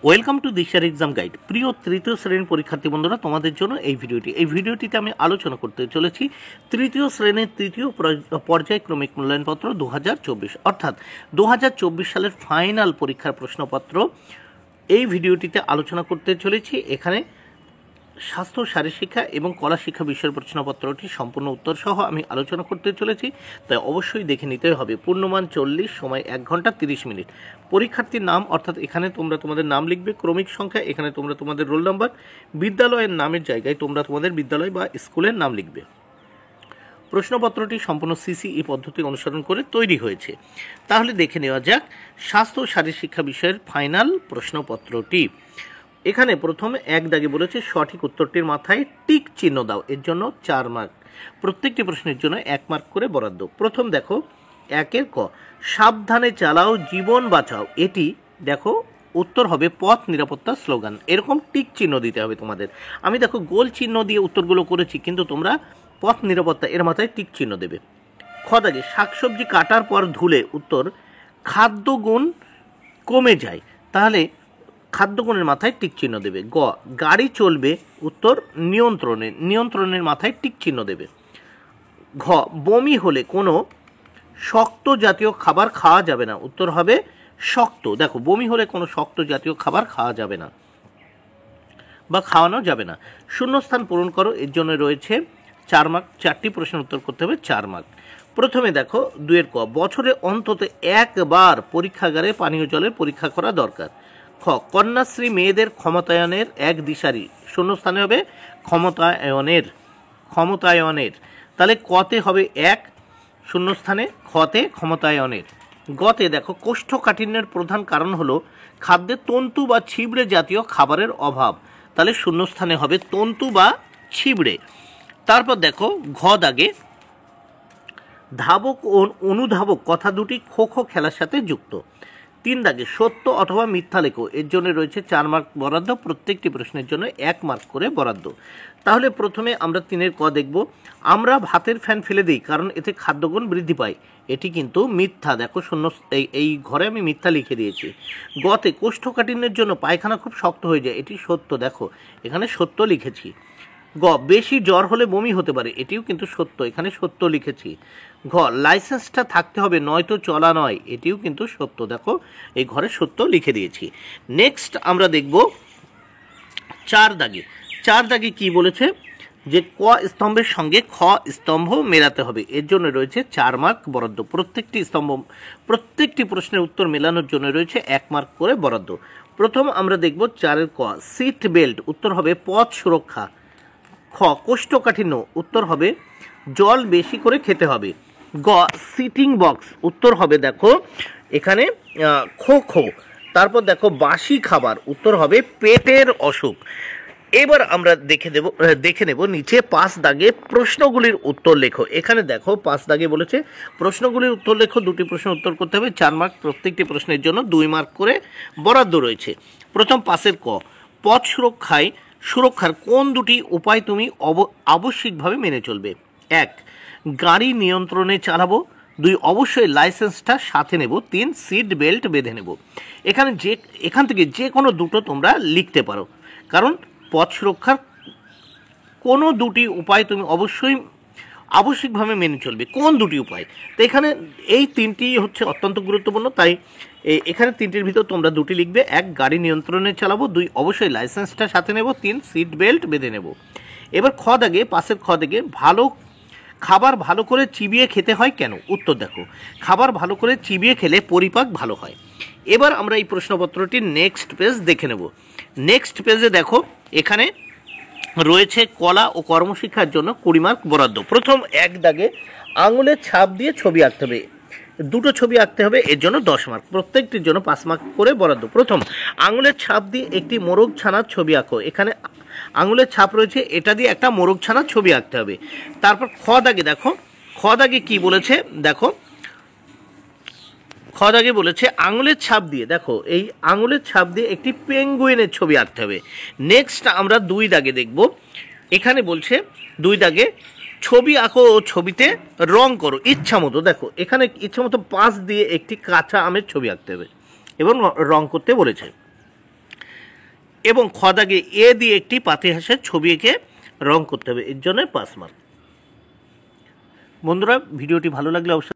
Welcome to দিশার exam guide. প্রিয় তৃতীয় শ্রেণীর পরীক্ষার্থী বন্ধুরা, তোমাদের জন্য এই ভিডিওটিতে আমি আলোচনা করতে চলেছি তৃতীয় শ্রেণীর তৃতীয় পর্যায়ক্রমিক মূল্যায়নপত্র 2024, অর্থাৎ 2024 সালের ফাইনাল পরীক্ষার প্রশ্নপত্র। এই ভিডিওটিতে আলোচনা করতে চলেছি এখানে স্বাস্থ্য, শারীরশিক্ষা এবং কলা শিক্ষা বিষয়ের প্রশ্নপত্রটি সম্পূর্ণ উত্তর সহ আমি আলোচনা করতে চলেছি, তাই অবশ্যই দেখে নিতে হবে। পূর্ণমান 40, সময় 1 ঘন্টা 30 মিনিট। পরীক্ষার্থীর নাম, অর্থাৎ এখানে তোমরা তোমাদের নাম লিখবে, ক্রমিক সংখ্যা এখানে তোমরা তোমাদের রোল নাম্বার, বিদ্যালয়ের নামের জায়গায় তোমরা তোমাদের বিদ্যালয় বা স্কুলের নাম লিখবে। প্রশ্নপত্রটি সম্পূর্ণ সিসিই পদ্ধতি অনুসরণ করে তৈরি হয়েছে। তাহলে দেখে নেওয়া যাক স্বাস্থ্য ও শারীরশিক্ষা বিষয়ের ফাইনাল প্রশ্নপত্রটি। এখানে প্রথমে এক দাগে বলেছে সঠিক উত্তরটির মাথায় টিক চিহ্ন দাও, এর জন্য 4 মার্ক। প্রত্যেকটি প্রশ্নের জন্য 1 মার্ক করে বরাদ্দ। প্রথম দেখো 1-এর ক, সাবধানে চালাও জীবন বাঁচাও, এটি দেখো উত্তর হবে পথ নিরাপত্তা স্লোগান। এরকম টিক চিহ্ন দিতে হবে তোমাদের। আমি দেখো গোল চিহ্ন দিয়ে উত্তরগুলো করেছি, কিন্তু তোমরা পথ নিরাপত্তা এর মাথায় টিক চিহ্ন দেবে। খ দাগে শাকসবজি কাটার পর ধুলে, উত্তর খাদ্যগুণ কমে যায়, তাহলে খাদ্যগুণের মাথায় টিক চিহ্ন দেবে। গ, গাড়ি চলবে, উত্তর নিয়ন্ত্রণের মাথায় টিক চিহ্ন দেবে। ঘ, বমি হলে কোনো শক্ত জাতীয় খাবার খাওয়া যাবে না, উত্তর হবে শক্ত। দেখো বমি হলে কোনো শক্ত জাতীয় খাবার খাওয়া যাবে না বা খাওয়ানো যাবে না। শূন্যস্থান পূরণ করো, এর জন্য রয়েছে 4 মার্ক। 4টি প্রশ্নের উত্তর করতে হবে, 4 মার্ক। প্রথমে দেখো 2-এর ক, বছরে অন্তত একবার পরীক্ষাগারে পানীয় জলের পরীক্ষা করা দরকার। খ, কন্যাশ্রী মেয়েদের ক্ষমতায়নের এক দিশারি, শূন্যস্থানে হবে ক্ষমতায়নের, তাহলে কতে হবে 1, শূন্যস্থানে খতে ক্ষমতায়নের। গতে দেখো কোষ্ঠকাঠিন্যের প্রধান কারণ হলো খাদ্যে তন্তু বা ছিবড়ে জাতীয় খাবারের অভাব, তাহলে শূন্যস্থানে হবে তন্তু বা ছিবড়ে। তারপর দেখো ঘ দাগে ধাবক ও অনুধাবক কথা দুটি খো খো খেলার সাথে যুক্ত। 3 দাগে সত্য অথবা মিথ্যা লেখো, এর জন্য রয়েছে 4 মার্ক বরাদ্দ। প্রত্যেকটি প্রশ্নের জন্য 1 মার্ক করে বরাদ্দ। তাহলে প্রথমে আমরা 3-এর ক দেখব, আমরা ভাতের ফ্যান ফেলে দিই কারণ এতে খাদ্যগুণ বৃদ্ধি পায়, এটি কিন্তু মিথ্যা। দেখো শূন্য, এই ঘরে আমি মিথ্যা লিখে দিয়েছি। গতে কোষ্ঠকাঠিন্যের জন্য পায়খানা খুব শক্ত হয়ে যায়, এটি সত্য। দেখো এখানে সত্য লিখেছি। গ, বেশি জ্বর হলে বমি হতে পারে, এটিও কিন্তু সত্য, এখানে সত্য লিখেছি। ঘ, লাইসেন্সটা থাকতে হবে নয়তো চলা নয়, এটিও কিন্তু সত্য। দেখো এই ঘরে সত্য লিখে দিয়েছি। নেক্সট আমরা দেখব 4 দাগে। 4 দাগে কি বলেছে, যে ক স্তম্ভের সঙ্গে খ স্তম্ভ মেলাতে হবে, এর জন্য রয়েছে 4 মার্ক বরাদ্দ। প্রত্যেকটি প্রশ্নের উত্তর মেলানোর জন্য রয়েছে 1 মার্ক করে বরাদ্দ। প্রথম আমরা দেখব 4-এর ক, সিট বেল্ট, উত্তর হবে পথ সুরক্ষা। খ, কোষ্ঠকাঠিন্য, উত্তর হবে জল বেশি করে খেতে হবে। গ, সিটিং বক্স, উত্তর হবে দেখো এখানে খো খো। তারপর দেখো বাসি খাবার, উত্তর হবে পেটের অসুখ। এবার আমরা দেখে নেব নিচে 5 দাগে প্রশ্নগুলির উত্তর লেখো। এখানে দেখো 5 দাগে বলেছে প্রশ্নগুলির উত্তর লেখো, 2টি প্রশ্নের উত্তর করতে হবে, 4 মার্ক। প্রত্যেকটি প্রশ্নের জন্য 2 মার্ক করে বরাদ্দ রয়েছে। প্রথম 5-এর ক, পথ সুরক্ষার কোন 2টি উপায় তুমি আবশ্যিকভাবে মেনে চলবে? 1, গাড়ি নিয়ন্ত্রণে চালাবো। 2, অবশ্যই লাইসেন্সটা সাথে নেব। 3, সিট বেল্ট বেঁধে নেব। এখান থেকে যে কোনো দুটো তোমরা লিখতে পারো, কারণ পথ সুরক্ষার কোনো 2টি উপায় তুমি আবশ্যিকভাবে মেনে চলবে। কোন 2টি উপায়? তো এখানে এই 3টি হচ্ছে অত্যন্ত গুরুত্বপূর্ণ, তাই এখানে 3টির ভিতর তোমরা 2টি লিখবে। 1, গাড়ি নিয়ন্ত্রণে চালাবো। 2, অবশ্যই লাইসেন্সটা সাথে নেব। 3, সিট বেল্ট বেঁধে নেব। এবার খ দাগে, 5-এর খ দাগে খাবার ভালো করে চিবিয়ে খেতে হয় কেন? উত্তর দেখো খাবার ভালো করে চিবিয়ে খেলে পরিপাক ভালো হয়। এবার আমরা এই প্রশ্নপত্রটির নেক্সট পেজ দেখে নেব। নেক্সট পেজে দেখো এখানে রয়েছে কলা ও কর্মশিক্ষার জন্য 20 মার্ক বরাদ্দ। প্রথম 1 দাগে আঙুলের ছাপ দিয়ে ছবি আঁকতে হবে, 2টো ছবি আঁকতে হবে, এর জন্য 10 মার্ক। প্রত্যেকটির জন্য 5 মার্ক করে বরাদ্দ। প্রথম, আঙুলের ছাপ দিয়ে একটি মোরগ ছানার ছবি আঁকো। এখানে আঙুলের ছাপ রয়েছে, এটা দিয়ে একটা মোরগ ছানার ছবি আঁকতে হবে। তারপর খ দাগে দেখো, খ দাগে কি বলেছে দেখো, খ দাগে বলেছে আঙুলের ছাপ দিয়ে, দেখো এই আঙুলের ছাপ দিয়ে একটি পেঙ্গুইনের ছবি আঁকতে হবে। নেক্সট আমরা 2 দাগে দেখব। এখানে বলছে 2 দাগে ছবি আঁকো ও ছবিতে রং করো ইচ্ছা মতো। দেখো এখানে ইচ্ছা মতো 5 দিয়ে একটি কাঁচা আমের ছবি আঁকতে হবে এবং রং করতে বলেছে। এবং খ দাগে এ দিয়ে একটি পাতিহাঁসের ছবি এঁকে রং করতে হবে, এর জন্য 5 মার্ক। বন্ধুরা, ভিডিওটি ভালো লাগলে অবশ্যই